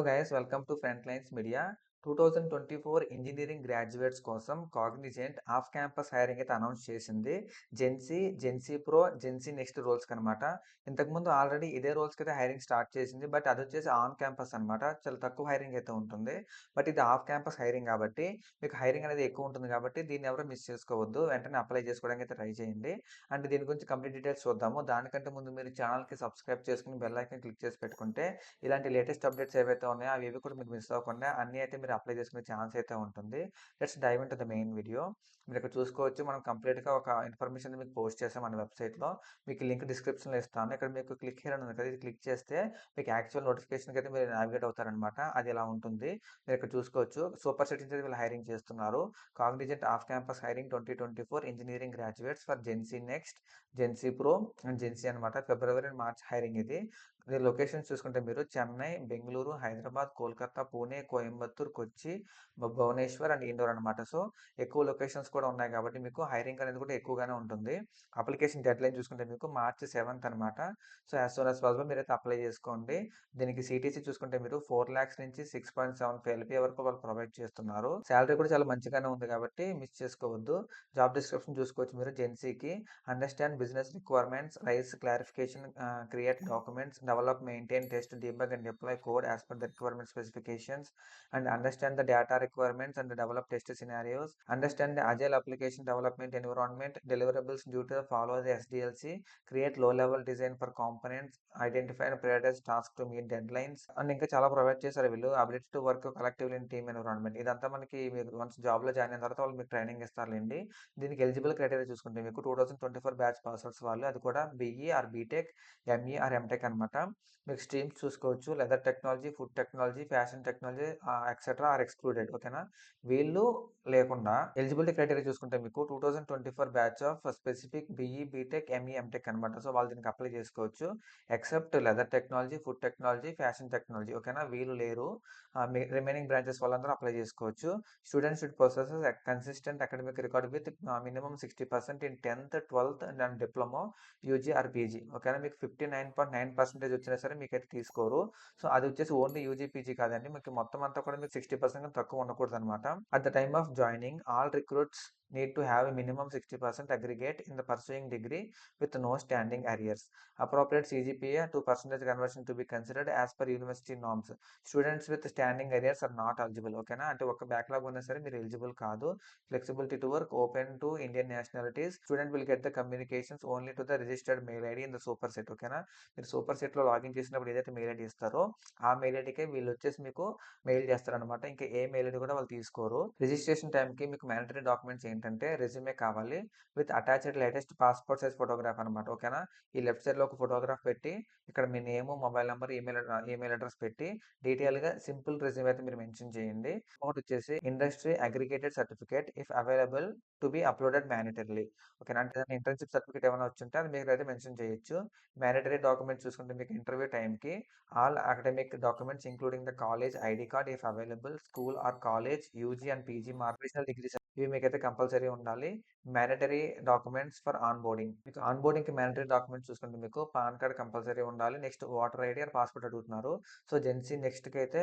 Guys welcome to Front Lines media. 2024 engineering graduates కోసం Cognizant off campus hiring అయితే announce చేసింది. GenC, GenC Pro, GenC Next రోల్స్కి అనమాట. ఇంతకుముందు ఆల్రెడీ ఇదే రోల్స్కి అయితే హైరింగ్ స్టార్ట్ చేసింది. బట్ అది వచ్చేసి ఆన్ క్యాంపస్ అనమాట. చాలా తక్కువ హైరింగ్ అయితే ఉంటుంది. బట్ ఇది ఆఫ్ క్యాంపస్ హైరింగ్ కాబట్టి మీకు హైరింగ్ అనేది ఎక్కువ ఉంటుంది కాబట్టి దీన్ని ఎవరు మిస్ చేసుకోవద్దు. వెంటనే అప్లై చేసుకోవడానికి అయితే ట్రై చేయండి. అండ్ దీని గురించి కంప్లీట్ డీటెయిల్స్ చూద్దాము. దానికంటే ముందు మీరు ఛానల్కి సబ్స్క్రైబ్ చేసుకుని బెల్ ఐకాన్ క్లిక్ చేసి పెట్టుకుంటే ఇలాంటి లేటెస్ట్ అప్డేట్స్ ఏవైతే ఉన్నాయో అవి ఏవి కూడా మీకు మిస్ అవ్వకుండా అన్నీ అయితే మీరు అప్లై చేసుకునే ఛాన్స్ అయితే ఉంటుంది. Let's dive into the main video. మీరు ఇక్కడ చూసుకోవచ్చు, మనం కంప్లీట్గా ఒక ఇన్ఫర్మేషన్ మీకు పోస్ట్ చేసాం మన వెబ్సైట్లో. మీకు లింక్ డిస్క్రిప్షన్లో ఇస్తాను. ఇక్కడ మీకు క్లిక్ హియర్ అని ఉంది కదా, ఇది క్లిక్ చేస్తే మీకు యాక్చువల్ నోటిఫికేషన్కి అయితే మీరు నావిగేట్ అవుతారనమాట. అది ఇలా ఉంటుంది. మీరు ఇక్కడ చూసుకోవచ్చు, సూపర్ సిటీస్ అయితే వీళ్ళు హైరింగ్ చేస్తున్నారు. Cognizant off campus hiring 2024 engineering graduates for GenC Next, GenC Pro and GenC అనమాట. ఫిబ్రవరి అండ్ మార్చ్ హైరింగ్ ఇది. మీరు లొకేషన్స్ చూసుకుంటే మీరు చెన్నై, బెంగళూరు, హైదరాబాద్, కోల్కతా, పూణే, కోయంబత్తూర్, కొచ్చి, భువనేశ్వర్ అండ్ ఇండోర్ అనమాట. సో ఎక్కువ లొకేషన్స్ కూడా ఉన్నాయి కాబట్టి మీకు హైరింగ్ అనేది కూడా ఎక్కువగానే ఉంటుంది. అప్లికేషన్ డెడ్ లైన్ చూసుకుంటే మీకు మార్చ్ 7th అనమాట. So as soon as possible మీరైతే అప్లై చేసుకోండి. దీనికి సిటీసీ చూసుకుంటే మీరు 4 lakhs నుంచి 6.75 LPA వరకు వాళ్ళు ప్రొవైడ్ చేస్తున్నారు. శాలరీ కూడా చాలా మంచిగానే ఉంది కాబట్టి మిస్ చేసుకోవద్దు. జాబ్ డిస్క్రిప్షన్ చూసుకోవచ్చు మీరు. జెన్సీకి understand business requirements, raise clarification, create documents, develop, maintain, test, debug and deploy code as per the requirement specifications, and understand the data requirements and develop test scenarios, understand the agile application development environment, deliverables due to follow the SDLC, create low level design for components, identify and prioritize tasks to meet deadlines, and ఇంకా చాలా provide చేశారు వీళ్ళు. Ability to work collectively in team environment, ఇదంతా మనకి మీరు once జాబ్లో join అయిన తర్వాత వాళ్ళు మీకు ట్రైనింగ్ ఇస్తారులేండి. దీనికి ఎలిజిబుల్ క్రైటీరియా చూసుకుంటే మీకు 2024 బ్యాచ్ పాస్అవుట్స్ వాళ్ళు, అది కూడా BE or BTech, ME or MTech అనమాట. మీకు స్ట్రీమ్స్ చూసుకోవచ్చు, leather technology, food technology, fashion technology etcetera are excluded. ఓకేనా, వీళ్ళు లేకుండా ఎలిజిబిలిటీ క్రైటీరియా చూసుకుంటే మీకు 2024 batch of specific BE, BTech, ME, MTech అనమాట. సో వాళ్ళు దీనికి అప్లై చేసుకోవచ్చు. Except leather technology, food technology, fashion technology. ఓకేనా, వీళ్ళు లేరు. రిమైనింగ్ బ్రాంచెస్ వాళ్ళందరూ అప్లై చేసుకోవచ్చు. Students should possess consistent academic record with minimum 60% in 10th, 12th and diploma, UG or PG. ఓకేనా, మీకు 59.9% వచ్చినా సరే మీకైతే తీసుకోరు. సో అది వచ్చేసి ఓన్లీ యూజీ పీజీ కాదండి, మీకు మొత్తం అంతా కూడా మీకు 60% తక్కువ ఉండకూడదు అనమాట. At the time of joining all recruits need to have a minimum 60% aggregate in the pursuing degree with no standing arrears. Appropriate CGPA to percentage conversion to be considered as per university norms. Students with standing arrears are not eligible. ఓకేనా, అంటే ఒక backlog ఉన్నా సరే మీరు eligible కాదు. Flexibility to work open to Indian nationalities. Student will get the communications only to the registered mail ID in the super set. ఓకేనా, మీరు super సెట్లో లాగిన్ చేసినప్పుడు ఏదైతే మెయిల్ ఐడి ఇస్తారో ఆ మెయిల్ ఐడికే వీళ్ళు వచ్చేసి మీకు మెయిల్ చేస్తారనమాట. ఇంకా ఏ మెయిల్ ఐడి కూడా వాళ్ళు తీసుకోరు. రిజిస్ట్రేషన్ టైంకి మీకు మ్యాండటరీ డాక్యుమెంట్స్ ఏంటంటే రెజ్యూమే కావాలి with attached latest passport size photograph అనమాట. ఓకేనా, ఈ లెఫ్ట్ సైడ్లో ఒక ఫోటోగ్రాఫ్ పెట్టి ఇక్కడ మీ name, mobile number, email address పెట్టి డీటెయిల్గా సింపుల్ రెజ్యూమ్ అయితే మీరు మెన్షన్ చేయండి. ఒకటి వచ్చేసి industry aggregated certificate if available to be uploaded mandatorily. ఓకేనా, అంటే ఇంటర్న్షిప్ సర్టిఫికేట్ ఏమైనా వచ్చుంటే అది మీరు అయితే మెన్షన్ చేయొచ్చు. మ్యాండటరీ డాక్యుమెంట్స్ చూసుకుంటే మీకు ఇంటర్వ్యూ టైంకి all academic documents including the college ID card if available, school or college, UG and PG మార్కేషనల్ డిగ్రీస్ ఇవి మీకైతే కంపల్సరీ ఉండాలి. Mandatory documents for onboarding, మీకు ఆన్ బోర్డింగ్కి మ్యాండటరీ డాక్యుమెంట్స్ చూసుకుంటే మీకు పాన్ కార్డ్ కంపల్సరీ ఉండాలి. Next voter ID or passport అడుగుతున్నారు. సో జెన్సీ నెక్స్ట్కి అయితే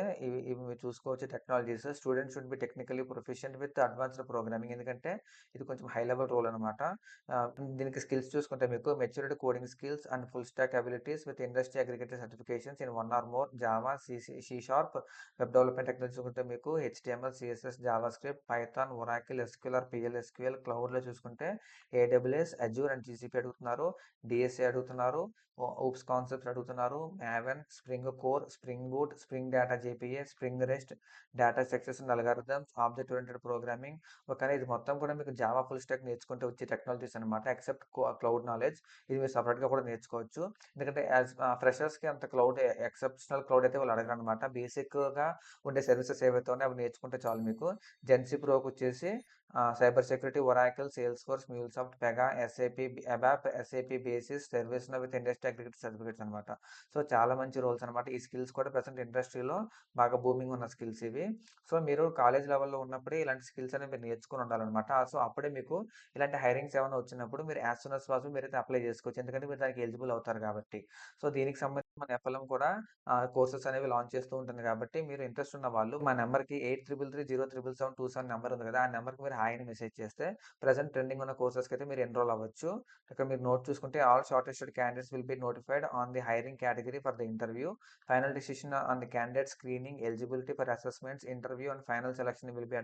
ఇవి మీరు చూసుకోవచ్చు. Technologies students should be technically proficient with advanced programming, ఎందుకంటే ఇది కొంచెం హై లెవెల్ రోల్ అనమాట. దీనికి స్కిల్స్ చూసుకుంటే మీకు maturity coding skills and full stack abilities with industry aggregated certifications in one or more Java, C sharp. Web development technology చూసుకుంటే మీకు HTML, CSS, JavaScript, Python, Oracle, SQL or PLSQL. క్లౌడ్లో చూసుకుంటే AWS, Azure and GCP అడుగుతున్నారు. DSA అడుగుతున్నారు. OOPS concepts అడుగుతున్నారు. Maven, Spring Core, Spring Boot, Spring Data JPA, Spring REST, data structures and algorithms, object oriented programming. Okay, ఇది మొత్తం కూడా మీకు Java full stock నేర్చుకుంటే వచ్చే టెక్నాలజీస్ అనమాట. ఎక్సెప్ట్ క్లౌడ్ నాలెడ్జ్, ఇది మీరు సపరేట్గా కూడా నేర్చుకోవచ్చు. ఎందుకంటే యాజ్ ఫ్రెషర్స్కి అంత క్లౌడ్ ఎక్సెప్షనల్ క్లౌడ్ అయితే వాళ్ళు అడగరు అనమాట. బేసిక్గా ఉండే సర్వీసెస్ ఏవైతే ఉన్నాయో అవి నేర్చుకుంటే చాలు మీకు. జెన్సీ ప్రోకి వచ్చేసి cyber security, Oracle, Salesforce, MuleSoft, Pega, SAP, ABAP, SAP Basis, ServiceNow with industry aggregate certificates అనమాట. సో, చాలా మంచి రోల్స్ అనమాట. ఈ స్కిల్స్ కూడా ప్రెజెంట్ ఇండస్ట్రీలో బాగా బూమింగ్ ఉన్న స్కిల్స్ ఇవి. సో, మీరు కాలేజ్ లెవెల్‌లో ఉన్నప్పుడే ఇలాంటి స్కిల్స్ అనేవి మీరు నేర్చుకొని ఉండాలనమాట. సో, అప్పుడే మీకు ఇలాంటి హైరింగ్స్ ఏమైనా వచ్చినప్పుడు మీరు యాస్ సూన్ యాస్ పాసిబుల్ మీరైతే అప్లై చేసుకోవచ్చు. ఎందుకంటే మీరు దానికి ఎలిజిబుల్ అవుతారు కాబట్టి. సో, దీనికి సంబంధించి మన ఎఫ్ఎల్ఎం కూడా కోర్సెస్ అనేవి లాంచ్ చేస్తూ ఉంటుంది కాబట్టి మీరు ఇంట్రెస్ట్ ఉన్న వాళ్ళు మా నెంబర్‌కి 8333 0777727 నెంబర్ ఉంది కదా! ఆ నెంబర్‌కి మీరు హాయ్ అని మెసేజ్ చేస్తే ప్రెజెంట్ ట్రెండింగ్ ఉన్న కోర్సెస్‌కైతే మీరు ఎన్రోల్ అవ్వచ్చు. ఇక్కడ మీరు నోట్ చూసుకుంటే all shortlisted candidates will be notified on the hiring category for the interview. Final decision on the candidate screening, eligibility for assessments, interview and final selection will be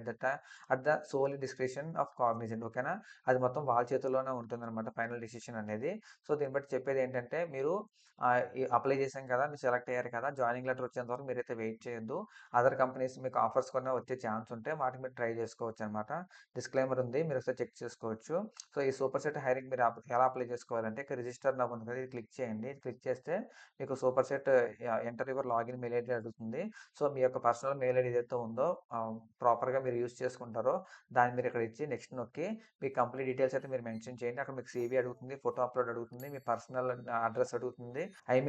at the sole discretion of Cognizant. ఓకేనా? అది మొత్తం వాళ్ళ చేతుల్లోనే ఉంటుందన్నమాట final decision అనేది. So, దీన్ని బట్టి చెప్పేదేంటంటే మీరు అప్లై చేసాం కదా! మీరు సెలెక్ట్ అయ్యారు కదా! జాయినింగ్ లెటర్ వచ్చేంత వరకు మీరైతే వెయిట్ చేయొద్దు. అదర్ కంపెనీస్ మీకు ఆఫర్స్ కూడా వచ్చే ఛాన్స్ ఉంటే వాటికి మీరు ట్రై చేసుకోవచ్చనమాట. డిస్క్లైమర్ ఉంది. మీరు ఒకసారి చెక్ చేసుకోవచ్చు. సో, ఈ సూపర్ సెట్ హైరింగ్ మీరు ఎలా అప్లై చేసుకోవాలంటే ఇక్కడ రిజిస్టర్ నౌ ఉంది కదా! ఇది క్లిక్ చేయండి. క్లిక్ చేస్తే మీకు super set enter your login mail ID అడుగుతుంది. సో, మీ యొక్క పర్సనల్ మెయిల్ ఐడీ ఏదైతే ఉందో ప్రాపర్‌గా మీరు యూజ్ చేసుకుంటారో దాన్ని మీరు ఇక్కడ ఇచ్చి నెక్స్ట్ నొక్కి మీ కంప్లీట్ డీటెయిల్స్ అయితే మీరు మెన్షన్ చేయండి. అక్కడ మీకు సీవీ అడుగుతుంది. ఫోటో అప్‌లోడ్ అడుగుతుంది. మీ పర్సనల్ అడ్రెస్ అడుగుతుంది.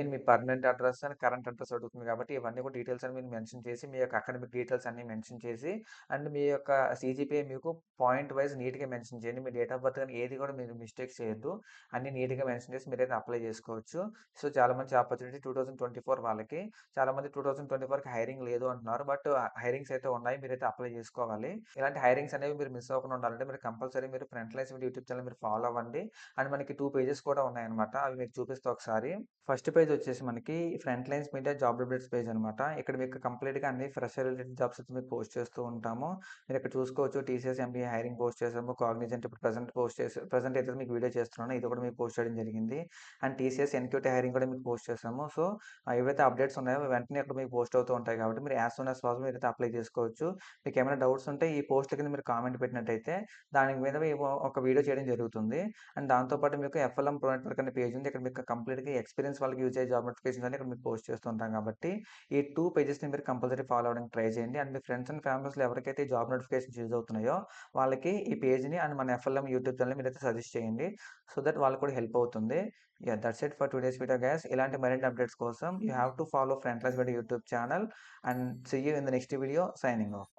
మీ permanent address and current address అడుగుతుంది కాబట్టి ఇవన్నీ కూడా డీటెయిల్స్ అని మీరు మెన్షన్ చేసి మీ యొక్క అకాడమిక్ డీటెయిల్స్ అన్ని మెన్షన్ చేసి అండ్ మీ యొక్క సీజీపీఏ మీకు పాయింట్ వైస్ నీట్‌గా మెన్షన్ చేయండి. మీ డేట్ ఆఫ్ బర్త్ గాని ఏది కూడా మీరు మిస్టేక్స్ చేయొద్దు. అన్ని నీట్‌గా మెన్షన్ చేసి మీరైతే అప్లై చేసుకోవచ్చు. సో, చాలా మంచి ఆపర్చునిటీ 2024 వాళ్ళకి. చాలామంది 2024కి హైరింగ్ లేదు అంటున్నారు. బట్ హైరింగ్స్ అయితే ఉన్నాయి. మీరైతే అప్లై చేసుకోవాలి. ఇలాంటి హైరింగ్స్ అనేవి మీరు మిస్ అవ్వకుండా ఉండాలంటే మీరు కంపల్సరీ మీరు ఫ్రంట్ లైన్స్ యూట్యూబ్ ఛానల్ మీరు ఫాలో అవ్వండి. అండ్ మనకి 2 పేజెస్ కూడా ఉన్నాయన్నమాట. అవి మీకు చూపిస్తా ఒకసారి. ఫస్ట్ పేజ్ వచ్చేసి మనకి front Lines media job updates page అనమాట. ఇక్కడ మీకు కంప్లీట్‌గా అన్ని ఫ్రెషర్ రిలేటెడ్ జాబ్స్ అయితే మీకు పోస్ట్ చేస్తూ ఉంటాము. మీరు ఇక్కడ చూసుకోవచ్చు టీసీఎస్ ఎంబీఏ హైరింగ్ పోస్ట్ చేసాము. కాగ్నిజెంట్ ఇప్పుడు ప్రెజెంట్ అయితే మీకు వీడియో చేస్తున్నాను. ఇది కూడా మీకు పోస్ట్ చేయడం జరిగింది. అండ్ టీసీఎస్ ఎన్‌క్యూటీ హైరింగ్ కూడా మీకు పోస్ట్ చేసాము. సో, ఏవైతే అప్డేట్స్ ఉన్నాయో వెంటనే అక్కడ మీకు పోస్ట్ అవుతూ ఉంటాయి కాబట్టి మీరు యాస్ సూన్ యాస్ పాసిబుల్ మీరైతే అప్లై చేసుకోవచ్చు. మీకు ఏమైనా డౌట్స్ ఉంటే ఈ పోస్ట్‌ల కింద మీరు కామెంట్ పెట్టినట్టయితే దాని మీద మేము ఒక వీడియో చేయడం జరుగుతుంది. అండ్ దాంతో పాటు మీకు ఎఫ్ఎల్ఎం ప్రో నెట్వర్క్ అనే పేజ్ ఉంది. ఇక్కడ మీకు కంప్లీట్‌గా ఎక్స్‌పీరియన్స్ వాళ్ళకి యూజ్ అయ్యే జాబ్ నోటిఫికేషన్స్ అన్ని ఇక్కడ మీకు పోస్ట్ చేస్తూ ఉంటాం కాబట్టి, ఈ 2 పేజెస్‌ని మీరు కంపల్సరీ ఫాలో అవ్వడానికి ట్రై చేయండి. అండ్ మీ ఫ్రెండ్స్ అండ్ ఫ్యామిలీస్‌లో ఎవరికైతే ఈ జాబ్ నోటిఫికేషన్స్ యూజ్ అవుతున్నాయో, వాళ్ళకి ఈ పేజ్‌ని అండ్ మన ఎఫ్ఎల్ఎం యూట్యూబ్ ఛానెల్‌ని మీరైతే సజెస్ట్ చేయండి. సో దట్ వాళ్ళకి కూడా హెల్ప్ అవుతుంది. Yeah! That's it for today's video guys. ఇలాంటి మరిన్ని అప్డేట్స్ కోసం you have to follow Front Lines Media YouTube channel and see you in the next video. Signing of.